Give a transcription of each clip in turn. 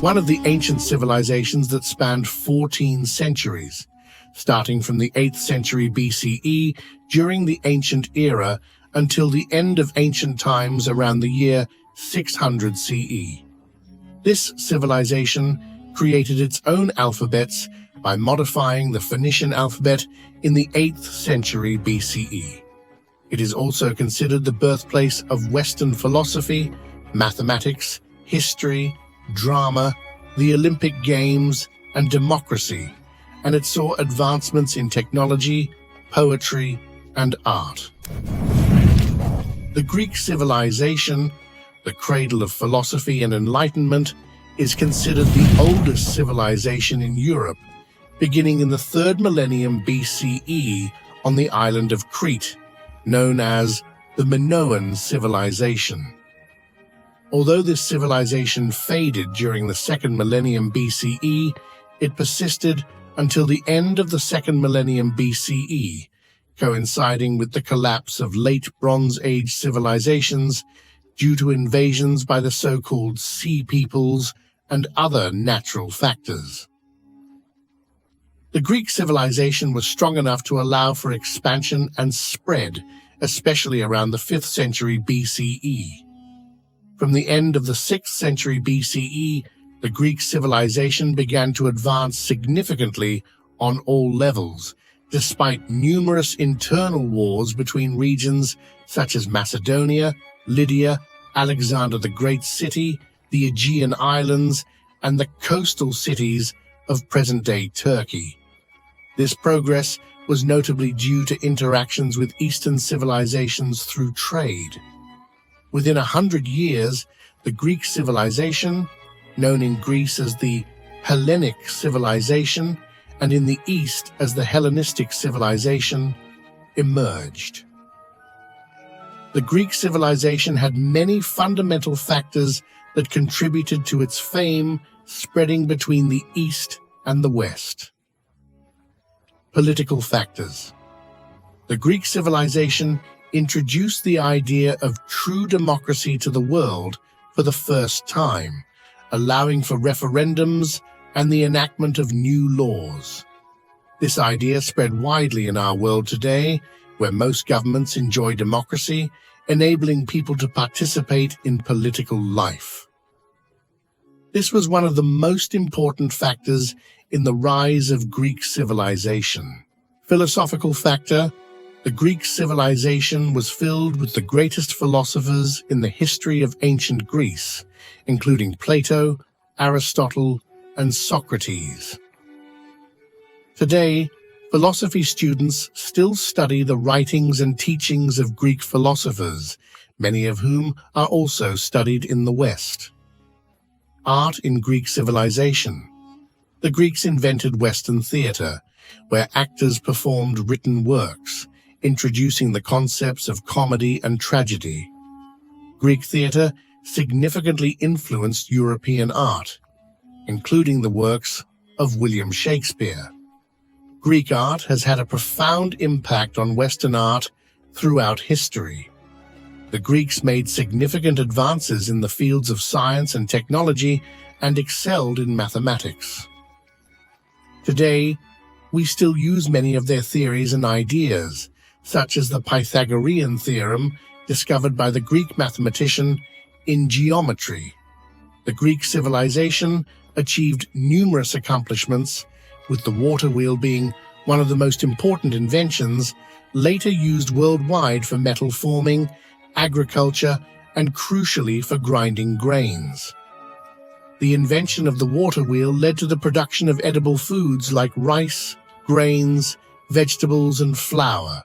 one of the ancient civilizations that spanned 14 centuries, starting from the 8th century BCE during the Ancient Era until the end of ancient times around the year 600 CE. This civilization created its own alphabets by modifying the Phoenician alphabet in the 8th century BCE. It is also considered the birthplace of Western philosophy, mathematics, history, drama, the Olympic Games, and democracy, and it saw advancements in technology, poetry, and art. The Greek civilization, the cradle of philosophy and enlightenment, is considered the oldest civilization in Europe, beginning in the 3rd millennium BCE on the island of Crete, known as the Minoan civilization. Although this civilization faded during the 2nd millennium BCE, it persisted until the end of the 2nd millennium BCE, coinciding with the collapse of late Bronze Age civilizations due to invasions by the so-called Sea Peoples and other natural factors. The Greek civilization was strong enough to allow for expansion and spread, especially around the 5th century BCE. From the end of the 6th century BCE, the Greek civilization began to advance significantly on all levels, despite numerous internal wars between regions such as Macedonia, Lydia, Alexander the Great City, the Aegean Islands, and the coastal cities of present-day Turkey. This progress was notably due to interactions with Eastern civilizations through trade. Within 100 years, the Greek civilization, known in Greece as the Hellenic civilization and in the East as the Hellenistic civilization, emerged. The Greek civilization had many fundamental factors that contributed to its fame spreading between the East and the West. Political factors. The Greek civilization introduced the idea of true democracy to the world for the first time, allowing for referendums and the enactment of new laws. This idea spread widely in our world today, where most governments enjoy democracy, enabling people to participate in political life. This was one of the most important factors in the rise of Greek civilization. Philosophical factor. The Greek civilization was filled with the greatest philosophers in the history of ancient Greece, including Plato, Aristotle, and Socrates. Today, philosophy students still study the writings and teachings of Greek philosophers, many of whom are also studied in the West. Art in Greek civilization. The Greeks invented Western theater, where actors performed written works, introducing the concepts of comedy and tragedy. Greek theater significantly influenced European art, including the works of William Shakespeare. Greek art has had a profound impact on Western art throughout history. The Greeks made significant advances in the fields of science and technology and excelled in mathematics. Today, we still use many of their theories and ideas, such as the Pythagorean theorem discovered by the Greek mathematician in geometry. The Greek civilization achieved numerous accomplishments, with the water wheel being one of the most important inventions, later used worldwide for metal forming, agriculture, and crucially for grinding grains. The invention of the water wheel led to the production of edible foods like rice, grains, vegetables, and flour.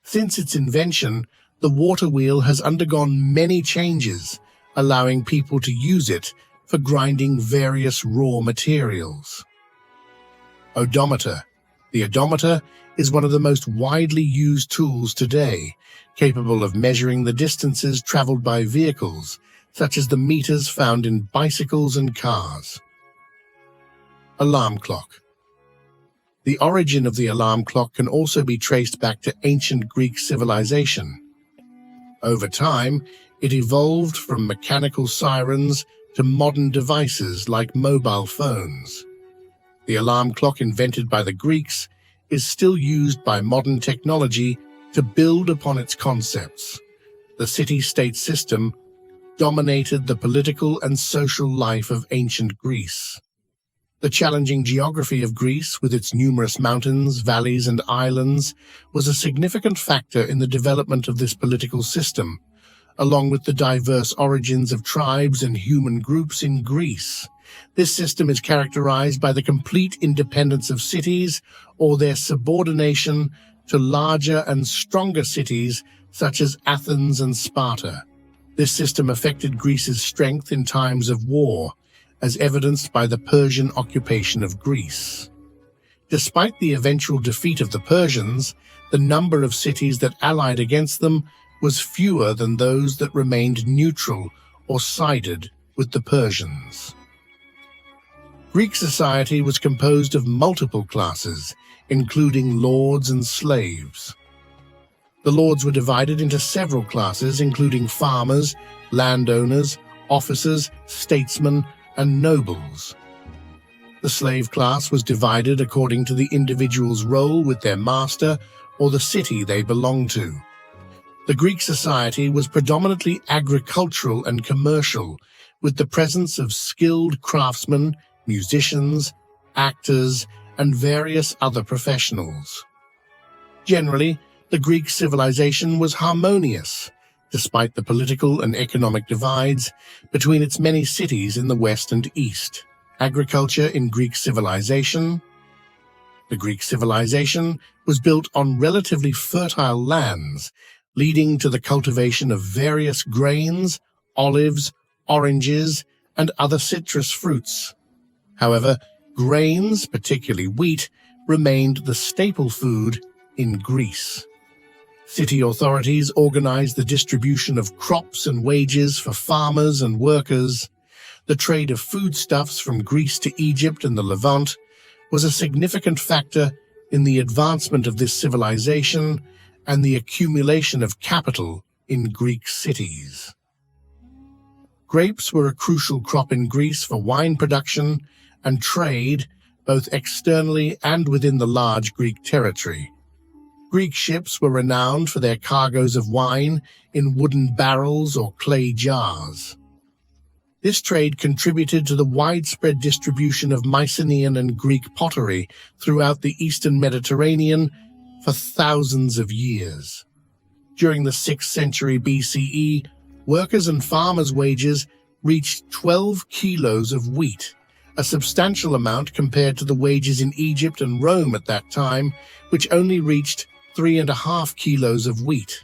Since its invention, the water wheel has undergone many changes, allowing people to use it for grinding various raw materials. Odometer. The odometer is one of the most widely used tools today, capable of measuring the distances traveled by vehicles, such as the meters found in bicycles and cars. Alarm clock. The origin of the alarm clock can also be traced back to ancient Greek civilization. Over time, it evolved from mechanical sirens to modern devices like mobile phones. The alarm clock invented by the Greeks is still used by modern technology to build upon its concepts. The city-state system dominated the political and social life of ancient Greece. The challenging geography of Greece, with its numerous mountains, valleys, and islands, was a significant factor in the development of this political system, along with the diverse origins of tribes and human groups in Greece. This system is characterized by the complete independence of cities or their subordination to larger and stronger cities such as Athens and Sparta. This system affected Greece's strength in times of war, as evidenced by the Persian occupation of Greece. Despite the eventual defeat of the Persians, the number of cities that allied against them was fewer than those that remained neutral or sided with the Persians. Greek society was composed of multiple classes, including lords and slaves. The lords were divided into several classes, including farmers, landowners, officers, statesmen, and nobles. The slave class was divided according to the individual's role with their master or the city they belonged to. The Greek society was predominantly agricultural and commercial, with the presence of skilled craftsmen, musicians, actors, and various other professionals. Generally, the Greek civilization was harmonious, despite the political and economic divides between its many cities in the west and east. Agriculture in Greek civilization. The Greek civilization was built on relatively fertile lands, leading to the cultivation of various grains, olives, oranges, and other citrus fruits. However, grains, particularly wheat, remained the staple food in Greece. City authorities organized the distribution of crops and wages for farmers and workers. The trade of foodstuffs from Greece to Egypt and the Levant was a significant factor in the advancement of this civilization and the accumulation of capital in Greek cities. Grapes were a crucial crop in Greece for wine production and trade, both externally and within the large Greek territory. Greek ships were renowned for their cargoes of wine in wooden barrels or clay jars. This trade contributed to the widespread distribution of Mycenaean and Greek pottery throughout the eastern Mediterranean for thousands of years. During the 6th century BCE, workers' and farmers' wages reached 12 kilos of wheat, a substantial amount compared to the wages in Egypt and Rome at that time, which only reached 3.5 kilos of wheat.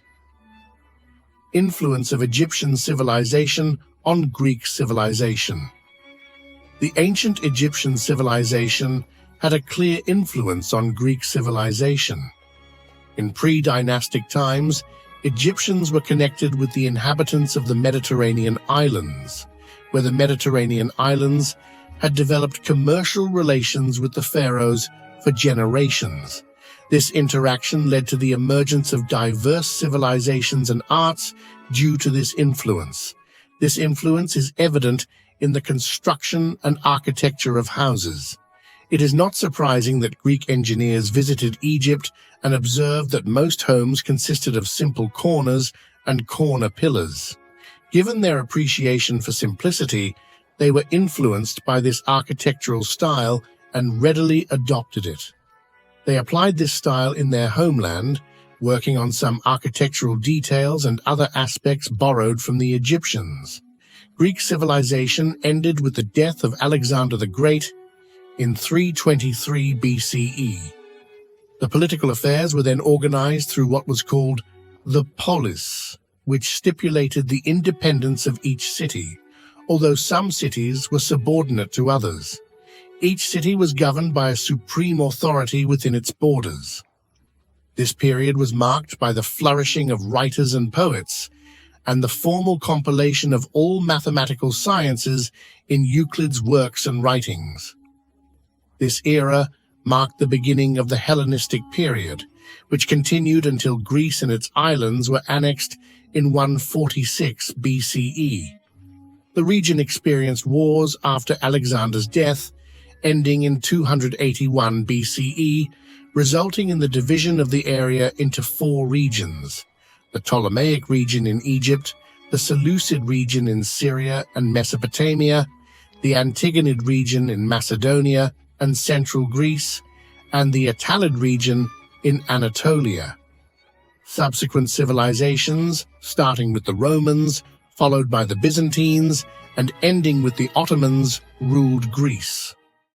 Influence of Egyptian civilization on Greek civilization. The ancient Egyptian civilization had a clear influence on Greek civilization. In pre-dynastic times, Egyptians were connected with the inhabitants of the Mediterranean islands, where the Mediterranean islands had developed commercial relations with the pharaohs for generations. This interaction led to the emergence of diverse civilizations and arts due to this influence. This influence is evident in the construction and architecture of houses. It is not surprising that Greek engineers visited Egypt and observed that most homes consisted of simple corners and corner pillars. Given their appreciation for simplicity, they were influenced by this architectural style and readily adopted it. They applied this style in their homeland, working on some architectural details and other aspects borrowed from the Egyptians. Greek civilization ended with the death of Alexander the Great in 323 BCE. The political affairs were then organized through what was called the polis, which stipulated the independence of each city, although some cities were subordinate to others. Each city was governed by a supreme authority within its borders. This period was marked by the flourishing of writers and poets, and the formal compilation of all mathematical sciences in Euclid's works and writings. This era marked the beginning of the Hellenistic period, which continued until Greece and its islands were annexed in 146 BCE. The region experienced wars after Alexander's death, ending in 281 BCE, resulting in the division of the area into 4 regions: the Ptolemaic region in Egypt, the Seleucid region in Syria and Mesopotamia, the Antigonid region in Macedonia and central Greece, and the Attalid region in Anatolia. Subsequent civilizations, starting with the Romans, followed by the Byzantines, and ending with the Ottomans, ruled Greece.